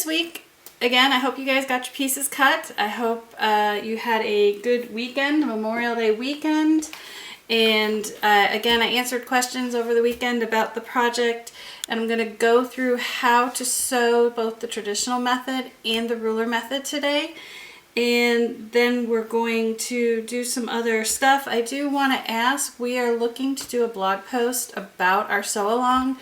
this week, again, I hope you guys got your pieces cut. I hope you had a good weekend, Memorial Day weekend. And again, I answered questions over the weekend about the project, and I'm going to go through how to sew both the traditional method and the ruler method today. And then we're going to do some other stuff. I do want to ask, we are looking to do a blog post about our sew along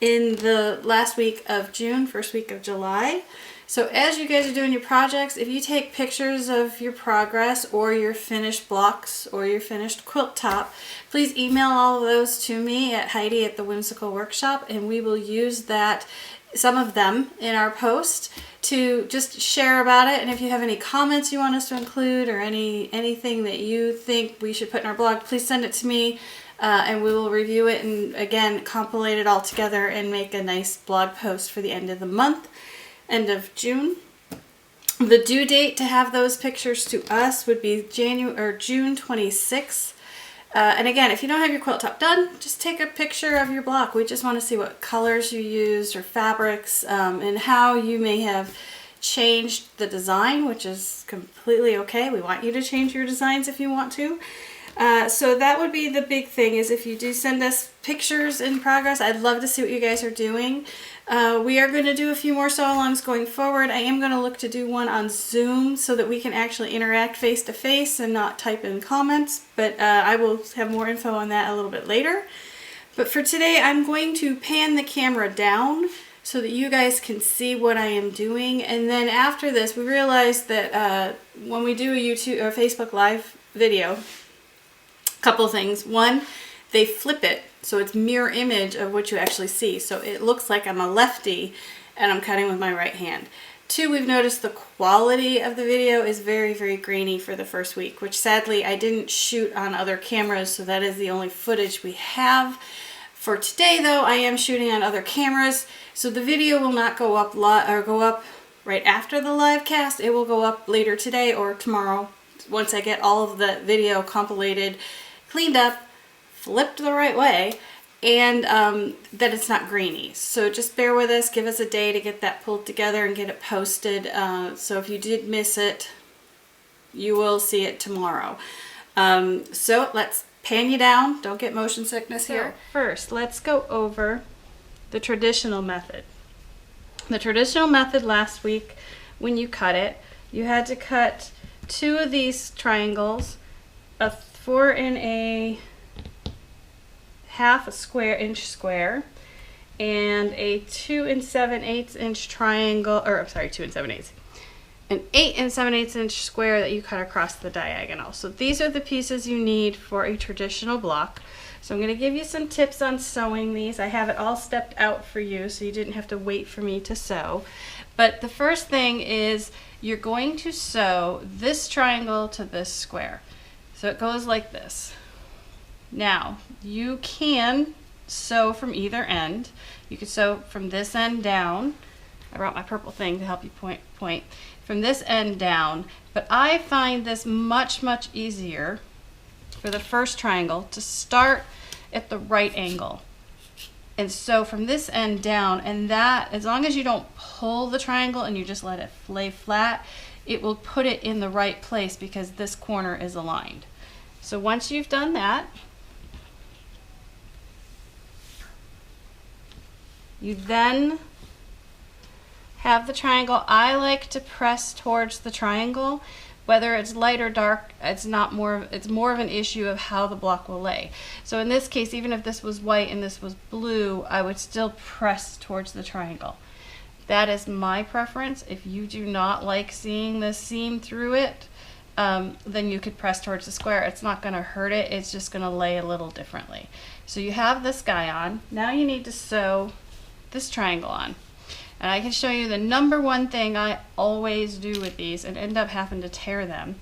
in the last week of June, first week of July. So as you guys are doing your projects, if you take pictures of your progress or your finished blocks or your finished quilt top, please email all of those to me at Heidi at the Whimsical Workshop, and we will use that, some of them, in our post to just share about it. And if you have any comments you want us to include or anything that you think we should put in our blog, please send it to me and we will review it and again compilate it all together and make a nice blog post for the end of the month, end of June. The due date to have those pictures to us would be June 26th. And again, if you don't have your quilt top done, just take a picture of your block. We just want to see what colors you used or fabrics and how you may have changed the design, which is completely okay. We want you to change your designs if you want to. So that would be the big thing, is if you do send us pictures in progress, I'd love to see what you guys are doing. We are going to do a few more sew-alongs going forward. I am going to look to do one on Zoom so that we can actually interact face-to-face and not type in comments, but I will have more info on that a little bit later. But for today, I'm going to pan the camera down so that you guys can see what I am doing. And then after this, we realized that when we do a YouTube or Facebook Live video, couple things. One, they flip it so it's mirror image of what you actually see, so it looks like I'm a lefty and I'm cutting with my right hand. Two, we've noticed the quality of the video is very, very grainy for the first week, which sadly I didn't shoot on other cameras, so that is the only footage we have. For today though, I am shooting on other cameras, so the video will not go up right after the live cast. It will go up later today or tomorrow once I get all of the video compilated, cleaned up, flipped the right way, and that it's not grainy. So just bear with us, give us a day to get that pulled together and get it posted. So if you did miss it, you will see it tomorrow. So let's pan you down. Don't get motion sickness here. So first, let's go over the traditional method. The traditional method last week, when you cut it, you had to cut 2 of these triangles, a 4 1/2 inch square, and a 2 7/8 inch triangle, or I'm sorry, 2 7/8, an 8 7/8 inch square that you cut across the diagonal. So these are the pieces you need for a traditional block. So I'm going to give you some tips on sewing these. I have it all stepped out for you, so you didn't have to wait for me to sew. But the first thing is you're going to sew this triangle to this square. So it goes like this. Now, you can sew from either end. You can sew from this end down. I brought my purple thing to help you point. From this end down, but I find this much, much easier for the first triangle to start at the right angle and sew from this end down, and that, as long as you don't pull the triangle and you just let it lay flat, it will put it in the right place because this corner is aligned. So once you've done that, you then have the triangle. I like to press towards the triangle. Whether it's light or dark, it's more of an issue of how the block will lay. So in this case, even if this was white and this was blue, I would still press towards the triangle. That is my preference. If you do not like seeing the seam through it, then you could press towards the square. It's not going to hurt it, it's just going to lay a little differently. So you have this guy on. Now you need to sew this triangle on. And I can show you the number one thing I always do with these and end up having to tear them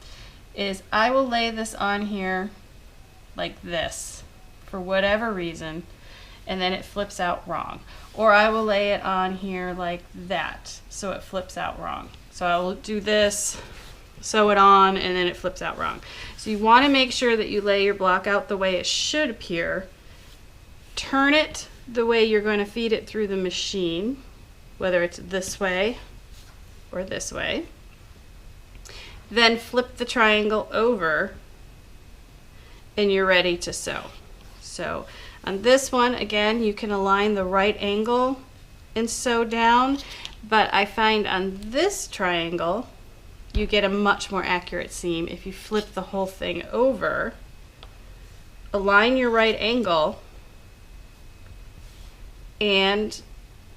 is I will lay this on here like this for whatever reason, and then it flips out wrong. Or I will lay it on here like that so it flips out wrong. So I will do this, sew it on, and then it flips out wrong. So you want to make sure that you lay your block out the way it should appear. Turn it the way you're going to feed it through the machine, whether it's this way or this way. Then flip the triangle over and you're ready to sew. So on this one, again, you can align the right angle and sew down, but I find on this triangle, you get a much more accurate seam if you flip the whole thing over, align your right angle, and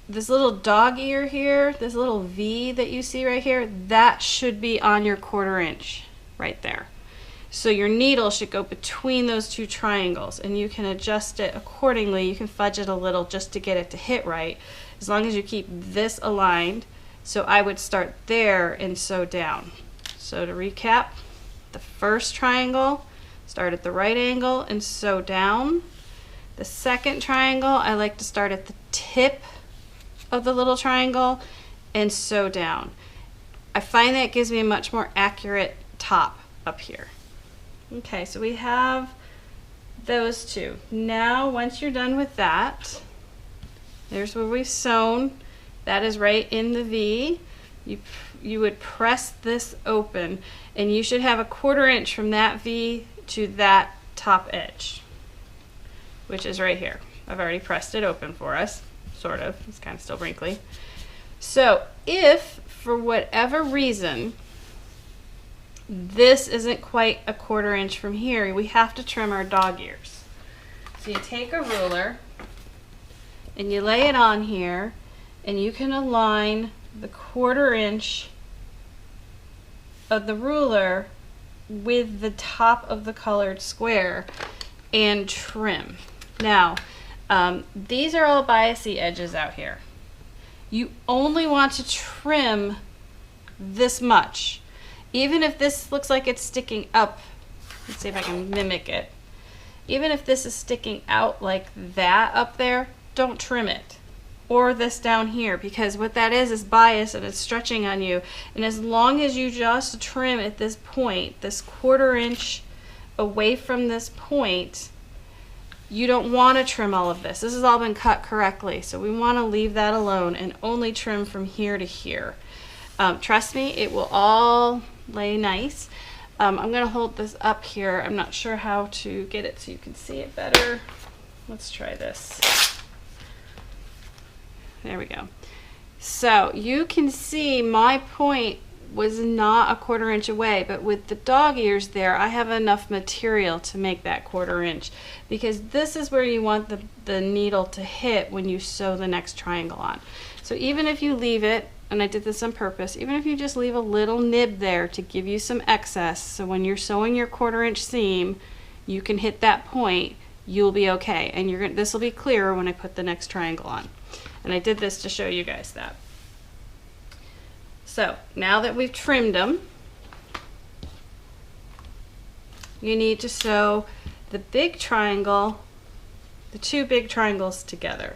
this little dog ear here, this little V that you see right here, that should be on your 1/4 inch right there. So your needle should go between those two triangles, and you can adjust it accordingly. You can fudge it a little just to get it to hit right, as long as you keep this aligned. So I would start there and sew down. So to recap, the first triangle, start at the right angle and sew down. The second triangle, I like to start at the tip of the little triangle and sew down. I find that gives me a much more accurate top up here. Okay, so we have those two. Now, once you're done with that, there's where we've sewn. That is right in the V. You would press this open, and you should have a 1/4 inch from that V to that top edge, which is right here. I've already pressed it open for us, sort of. It's kind of still wrinkly. So if, for whatever reason, this isn't quite a 1/4 inch from here, we have to trim our dog ears. So you take a ruler and you lay it on here, and you can align the 1/4 inch of the ruler with the top of the colored square and trim. Now, these are all biasy edges out here. You only want to trim this much. Even if this looks like it's sticking up, let's see if I can mimic it. Even if this is sticking out like that up there, don't trim it. Or this down here, because what that is bias and it's stretching on you. And as long as you just trim at this point, this 1/4 inch away from this point, you don't want to trim all of this. This has all been cut correctly, so we want to leave that alone and only trim from here to here. Trust me, it will all lay nice. I'm going to hold this up here. I'm not sure how to get it so you can see it better. Let's try this. There we go. So you can see my point was not a 1/4 inch away, but with the dog ears there, I have enough material to make that 1/4 inch, because this is where you want the needle to hit when you sew the next triangle on. So even if you leave it, and I did this on purpose, even if you just leave a little nib there to give you some excess, so when you're sewing your 1/4 inch seam, you can hit that point, you'll be okay. And this will be clearer when I put the next triangle on. And I did this to show you guys that. So now that we've trimmed them, you need to sew the big triangle, the two big triangles together.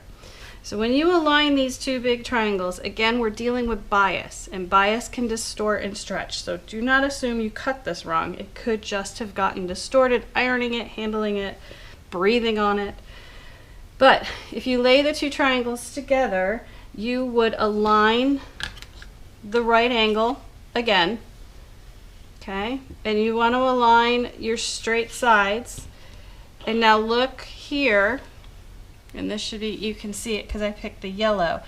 So when you align these two big triangles, again, we're dealing with bias, and bias can distort and stretch. So do not assume you cut this wrong. It could just have gotten distorted, ironing it, handling it, breathing on it. But if you lay the two triangles together, you would align the right angle again, okay? And you want to align your straight sides. And now look here, and this should be, you can see it because I picked the yellow.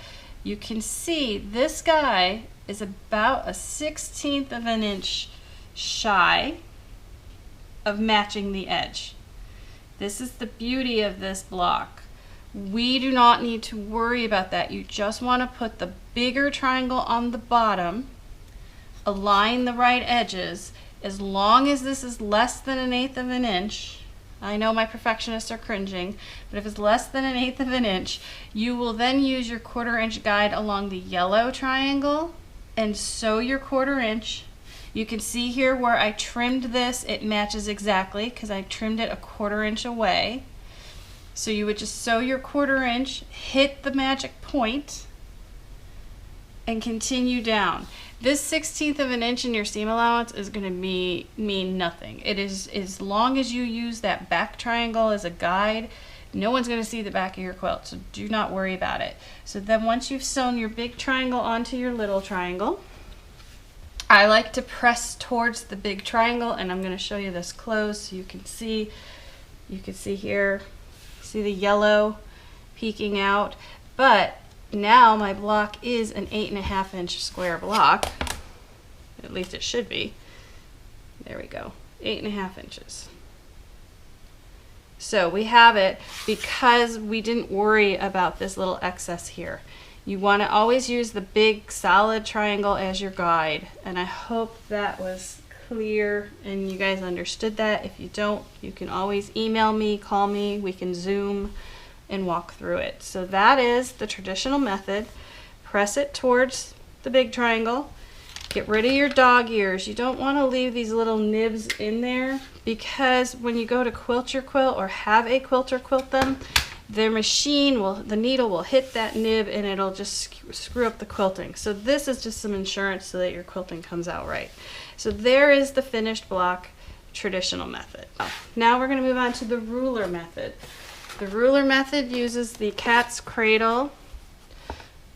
You can see this guy is about 1/16 of an inch shy of matching the edge. This is the beauty of this block. We do not need to worry about that. You just want to put the bigger triangle on the bottom, align the right edges. As long as this is less than 1/8 of an inch, I know my perfectionists are cringing, but if it's less than 1/8 of an inch, you will then use your 1/4 inch guide along the yellow triangle and sew your 1/4 inch. You can see here where I trimmed this, it matches exactly because I trimmed it a 1/4 inch away. So you would just sew your 1/4 inch, hit the magic point, and continue down. This 1/16 of an inch in your seam allowance is going to mean nothing. It is, as long as you use that back triangle as a guide, no one's going to see the back of your quilt, so do not worry about it. So then once you've sewn your big triangle onto your little triangle, I like to press towards the big triangle, and I'm going to show you this close so you can see. You can see here, see the yellow peeking out. But now my block is an 8.5 inch square block. At least it should be. There we go, 8.5 inches. So we have it because we didn't worry about this little excess here. You want to always use the big solid triangle as your guide, and I hope that was clear and you guys understood that. If you don't, you can always email me, call me, we can Zoom and walk through it. So that is the traditional method. Press it towards the big triangle. Get rid of your dog ears. You don't want to leave these little nibs in there, because when you go to quilt your quilt or have a quilter quilt them, the needle will hit that nib and it'll just screw up the quilting. So this is just some insurance so that your quilting comes out right. So there is the finished block traditional method. Now we're going to move on to the ruler method. The ruler method uses the Cat's Cradle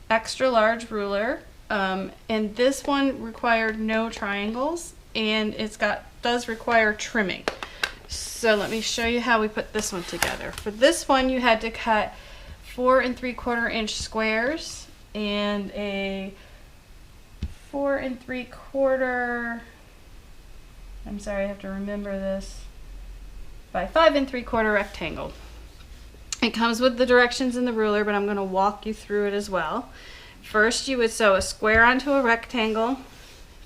extra large ruler, and this one required no triangles, and does require trimming. So let me show you how we put this one together. For this one, you had to cut 4 3/4 inch squares and a 4 3/4, I'm sorry, I have to remember this, by 5 3/4 rectangle. It comes with the directions in the ruler, but I'm going to walk you through it as well. First, you would sew a square onto a rectangle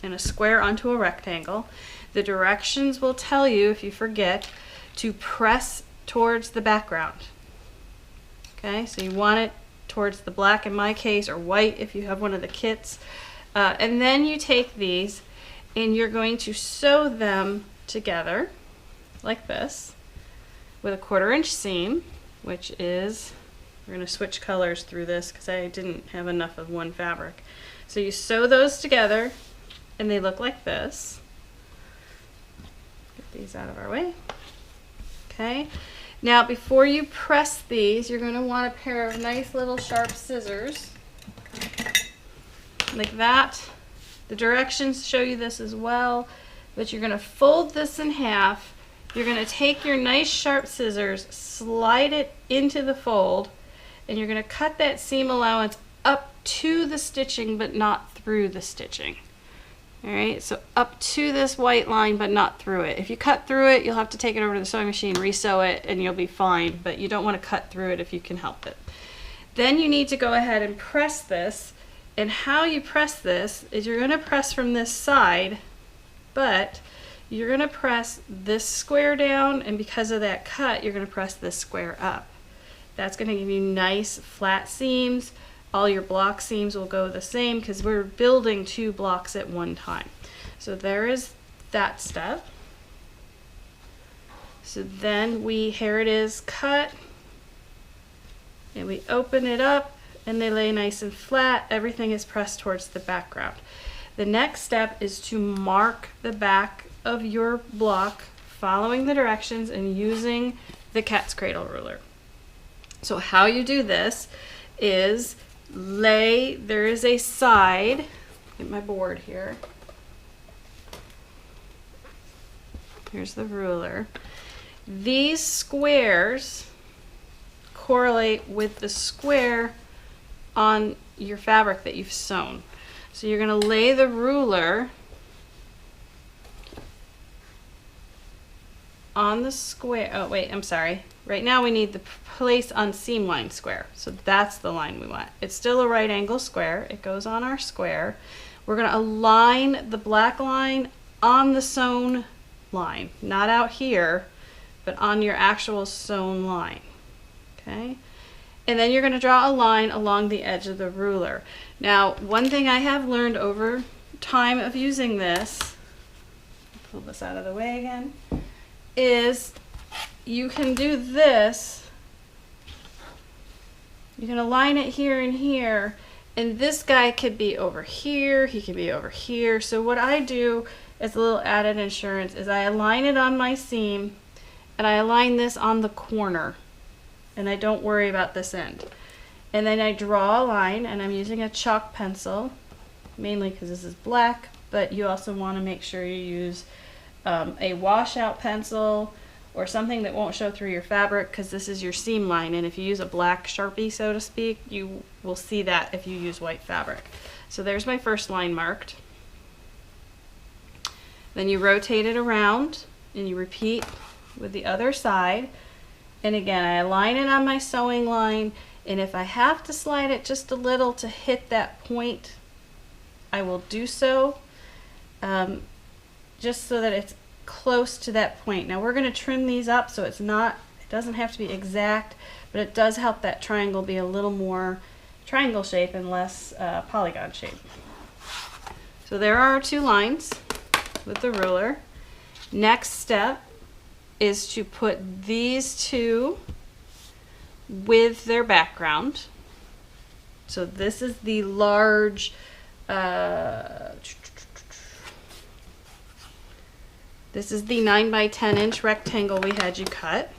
and a square onto a rectangle. The directions will tell you, if you forget, to press towards the background. Okay, so you want it towards the black in my case, or white if you have one of the kits. And then you take these and you're going to sew them together like this with a 1/4 inch seam, which is, we're going to switch colors through this because I didn't have enough of one fabric. So you sew those together and they look like this. Get these out of our way. Okay. Now before you press these, you're going to want a pair of nice little sharp scissors like that. The directions show you this as well, but you're going to fold this in half. You're going to take your nice sharp scissors, slide it into the fold, and you're going to cut that seam allowance up to the stitching but not through the stitching. Alright, so up to this white line but not through it. If you cut through it, you'll have to take it over to the sewing machine, re-sew it, and you'll be fine, but you don't want to cut through it if you can help it. Then you need to go ahead and press this, and how you press this is you're going to press from this side, but you're going to press this square down, and because of that cut, you're going to press this square up. That's going to give you nice flat seams. All your block seams will go the same because we're building 2 blocks at one time. So there is that step. So then here it is cut, and we open it up and they lay nice and flat. Everything is pressed towards the background. The next step is to mark the back of your block following the directions and using the Cat's Cradle ruler. So how you do this is there is a side, get my board here, here's the ruler. These squares correlate with the square on your fabric that you've sewn. So you're going to lay the ruler on the square. Oh wait, I'm sorry. Right now we need the place on seam line square. So that's the line we want. It's still a right angle square. It goes on our square. We're going to align the black line on the sewn line, not out here, but on your actual sewn line. Okay? And then you're going to draw a line along the edge of the ruler. Now, one thing I have learned over time of using this, pull this out of the way again, is you can do this. You can align it here and here, and this guy could be over here, he could be over here. So what I do as a little added insurance is I align it on my seam, and I align this on the corner, and I don't worry about this end. And then I draw a line, and I'm using a chalk pencil, mainly because this is black, but you also want to make sure you use a washout pencil or something that won't show through your fabric, because this is your seam line, and if you use a black Sharpie, so to speak, you will see that if you use white fabric. So there's my first line marked. Then you rotate it around and you repeat with the other side. And again, I align it on my sewing line, and if I have to slide it just a little to hit that point, I will do so, just so that it's close to that point. Now we're going to trim these up so it doesn't have to be exact, but it does help that triangle be a little more triangle shape and less polygon shape. So there are our 2 lines with the ruler. Next step is to put these 2 with their background. So this is the large, this is the 9 by 10 inch rectangle we had you cut,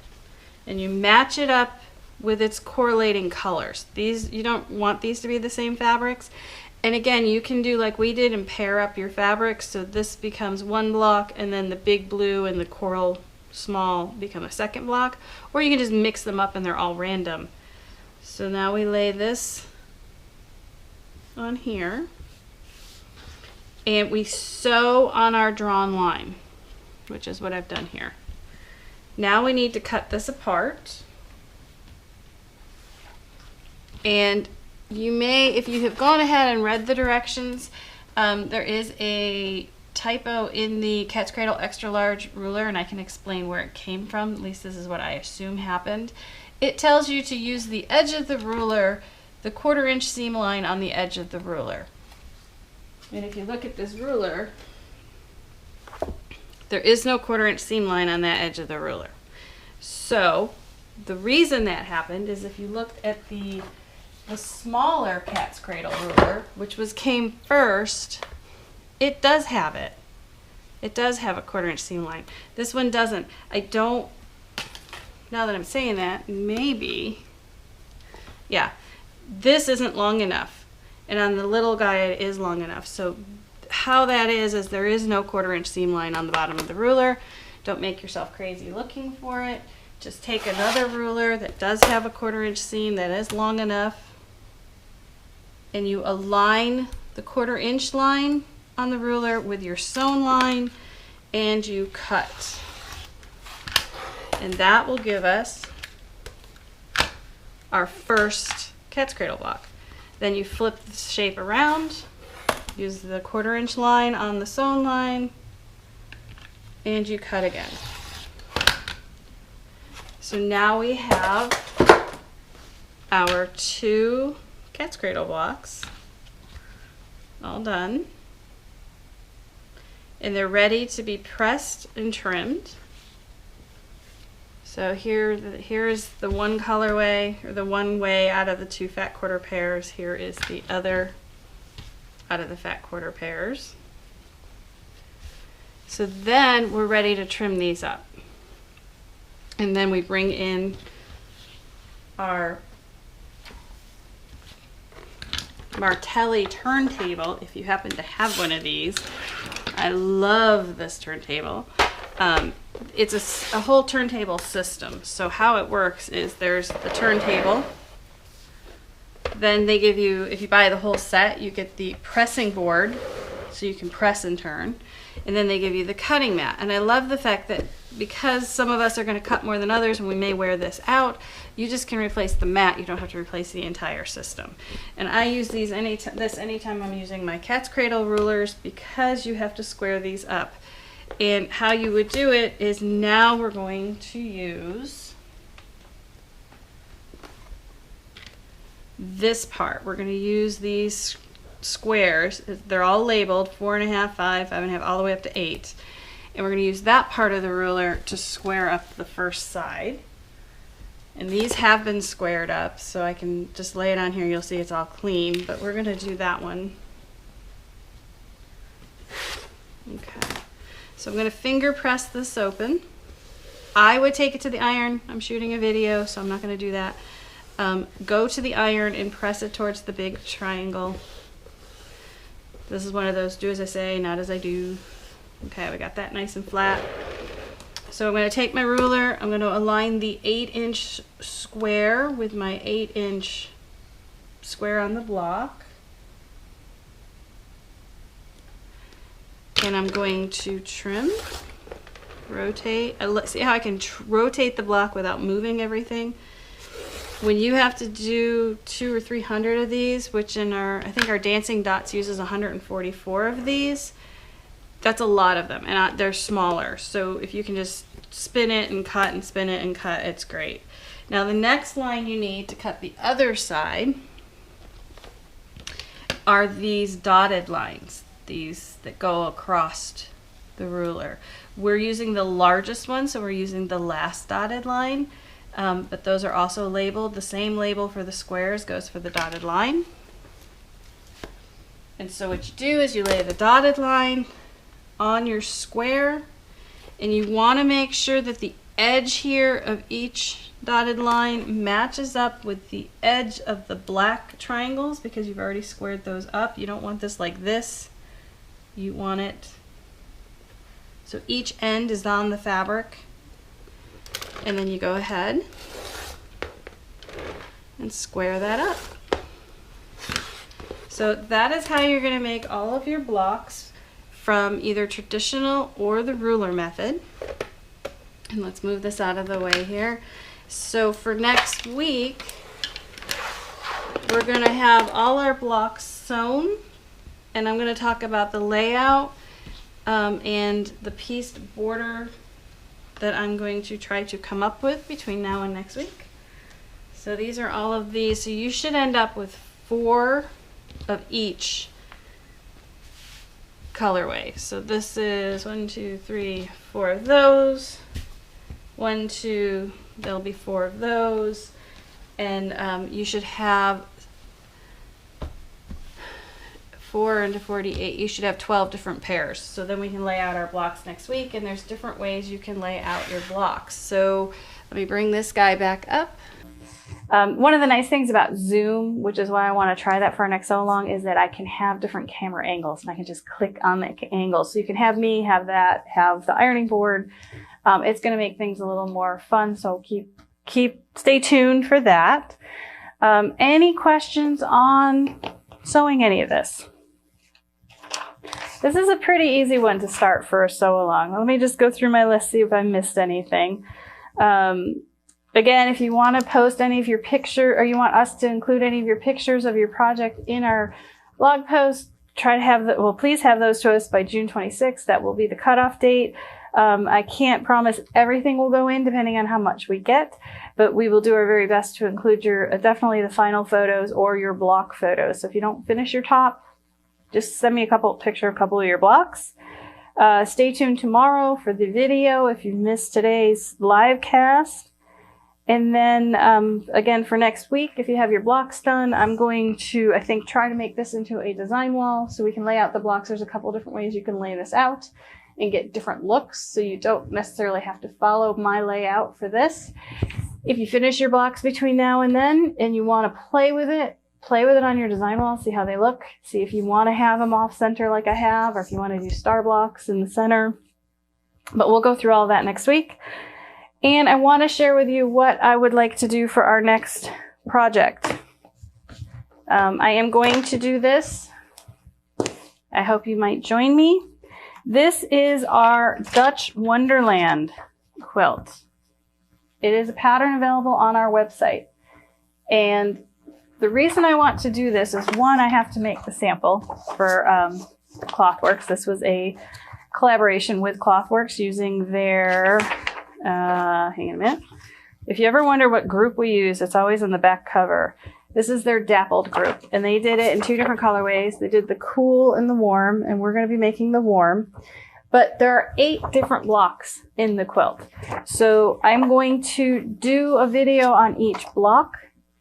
and you match it up with its correlating colors. These, you don't want these to be the same fabrics. And again, you can do like we did and pair up your fabrics, so this becomes one block and then the big blue and the coral small become a second block, or you can just mix them up and they're all random. So now we lay this on here and we sew on our drawn line, which is what I've done here. Now we need to cut this apart, and you may, if you have gone ahead and read the directions, there is a typo in the Cat's Cradle extra large ruler, and I can explain where it came from. At least this is what I assume happened. It tells you to use the edge of the ruler, the 1/4 inch seam line on the edge of the ruler. And if you look at this ruler, there is no 1/4 inch seam line on that edge of the ruler. So the reason that happened is if you looked at the smaller Cat's Cradle ruler, which came first, it does have it. It does have a 1/4 inch seam line. This one doesn't. I don't, now that I'm saying that, maybe, yeah, this isn't long enough. And on the little guy, it is long enough. So how that is there is no 1/4 inch seam line on the bottom of the ruler. Don't make yourself crazy looking for it. Just take another ruler that does have a 1/4 inch seam that is long enough, and you align the 1/4 inch line on the ruler with your sewn line, and you cut. And that will give us our first Cat's Cradle block. Then you flip the shape around, use the 1/4 inch line on the sewn line, and you cut again. So now we have our 2 Cat's Cradle blocks all done, and they're ready to be pressed and trimmed. So here is the one colorway, or the one way out of the 2 fat 1/4 pairs. Here is the other out of the fat 1/4 pairs. So then we're ready to trim these up. And then we bring in our Martelli turntable, if you happen to have one of these. I love this turntable. It's a whole turntable system. So how it works is there's the turntable. Then they give you, if you buy the whole set, you get the pressing board so you can press and turn. And then they give you the cutting mat. And I love the fact that because some of us are going to cut more than others and we may wear this out, you just can replace the mat. You don't have to replace the entire system. And I use these anytime I'm using my Cat's Cradle rulers, because you have to square these up. And how you would do it is, now we're going to use this part. We're going to use these squares. They're all labeled 4.5, 5, 5.5, all the way up to 8. And we're going to use that part of the ruler to square up the first side. And these have been squared up, so I can just lay it on here. You'll see it's all clean, but we're going to do that one. Okay. So I'm going to finger press this open. I would take it to the iron. I'm shooting a video, so I'm not going to do that. Go to the iron and press it towards the big triangle. This is one of those do as I say, not as I do. Okay, we got that nice and flat. So I'm going to take my ruler, I'm going to align the 8-inch square with my 8-inch square on the block. And I'm going to trim, rotate. See how I can rotate the block without moving everything? When you have to do 200 or 300 of these, which in I think our Dancing Dots uses 144 of these, that's a lot of them, and they're smaller. So if you can just spin it and cut and spin it and cut, it's great. Now the next line you need to cut the other side are these dotted lines, these that go across the ruler. We're using the largest one, so we're using the last dotted line, but those are also labeled. The same label for the squares goes for the dotted line. And so what you do is you lay the dotted line on your square, and you want to make sure that the edge here of each dotted line matches up with the edge of the black triangles, because you've already squared those up. You don't want this like this. You want it so each end is on the fabric, and then you go ahead and square that up. So that is how you're going to make all of your blocks from either traditional or the ruler method. And let's move this out of the way here. So for next week, we're going to have all our blocks sewn, and I'm going to talk about the layout and the pieced border that I'm going to try to come up with between now and next week. So these are all of these. So you should end up with 4 of each colorway. So this is 1, 2, 3, 4 of those. 1, 2, there'll be 4 of those. And you should have 4 into 48, you should have 12 different pairs. So then we can lay out our blocks next week, and there's different ways you can lay out your blocks. So let me bring this guy back up. One of the nice things about Zoom, which is why I want to try that for our next sew along, is that I can have different camera angles, and I can just click on the angle. So you can have me, have that, have the ironing board. It's going to make things a little more fun, so stay tuned for that. Any questions on sewing any of this? This is a pretty easy one to start for a sew along. Let me just go through my list, see if I missed anything. Again, if you want to post any of your picture, or you want us to include any of your pictures of your project in our blog post, try to have please have those to us by June 26th. That will be the cutoff date. I can't promise everything will go in depending on how much we get, but we will do our very best to include your definitely the final photos or your block photos. So if you don't finish your top, just send me a couple of your blocks. Stay tuned tomorrow for the video if you missed today's live cast. And then again for next week, if you have your blocks done, I'm going to, I think, try to make this into a design wall so we can lay out the blocks. There's a couple different ways you can lay this out and get different looks, so you don't necessarily have to follow my layout for this. If you finish your blocks between now and then and you want to play with it on your design wall, see how they look, see if you want to have them off center like I have, or if you want to do star blocks in the center. But we'll go through all that next week. And I want to share with you what I would like to do for our next project. I am going to do this. I hope you might join me. This is our Dutch Wonderland quilt. It is a pattern available on our website. And the reason I want to do this is, one, I have to make the sample for Clothworks. This was a collaboration with Clothworks using their, hang on a minute. If you ever wonder what group we use, it's always on the back cover. This is their Dappled group, and they did it in 2 different colorways. They did the cool and the warm, and we're going to be making the warm. But there are 8 different blocks in the quilt. So I'm going to do a video on each block,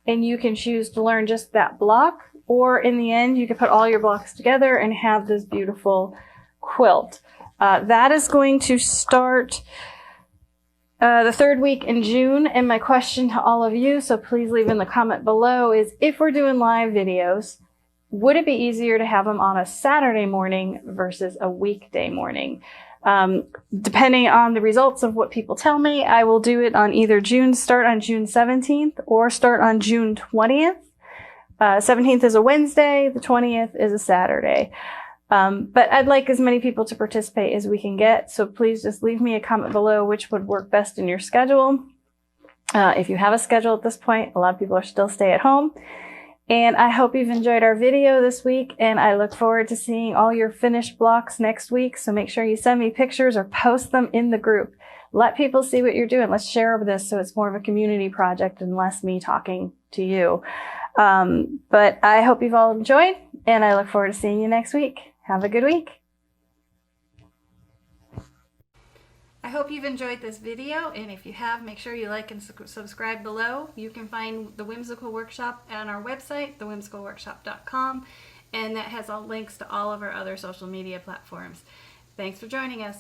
and you can choose to learn just that block, or in the end, you can put all your blocks together and have this beautiful quilt. That is going to start the 3rd week in June, and my question to all of you, so please leave in the comment below, is if we're doing live videos, would it be easier to have them on a Saturday morning versus a weekday morning? Depending on the results of what people tell me, I will do it on either start on June 17th or start on June 20th. 17th is a Wednesday, the 20th is a Saturday. But I'd like as many people to participate as we can get, so please just leave me a comment below which would work best in your schedule. If you have a schedule at this point, a lot of people are still stay at home. And I hope you've enjoyed our video this week, and I look forward to seeing all your finished blocks next week. So make sure you send me pictures or post them in the group. Let people see what you're doing. Let's share this so it's more of a community project and less me talking to you. But I hope you've all enjoyed, and I look forward to seeing you next week. Have a good week. I hope you've enjoyed this video, and if you have, make sure you like and subscribe below. You can find the Whimsical Workshop on our website, thewhimsicalworkshop.com, and that has all links to all of our other social media platforms. Thanks for joining us.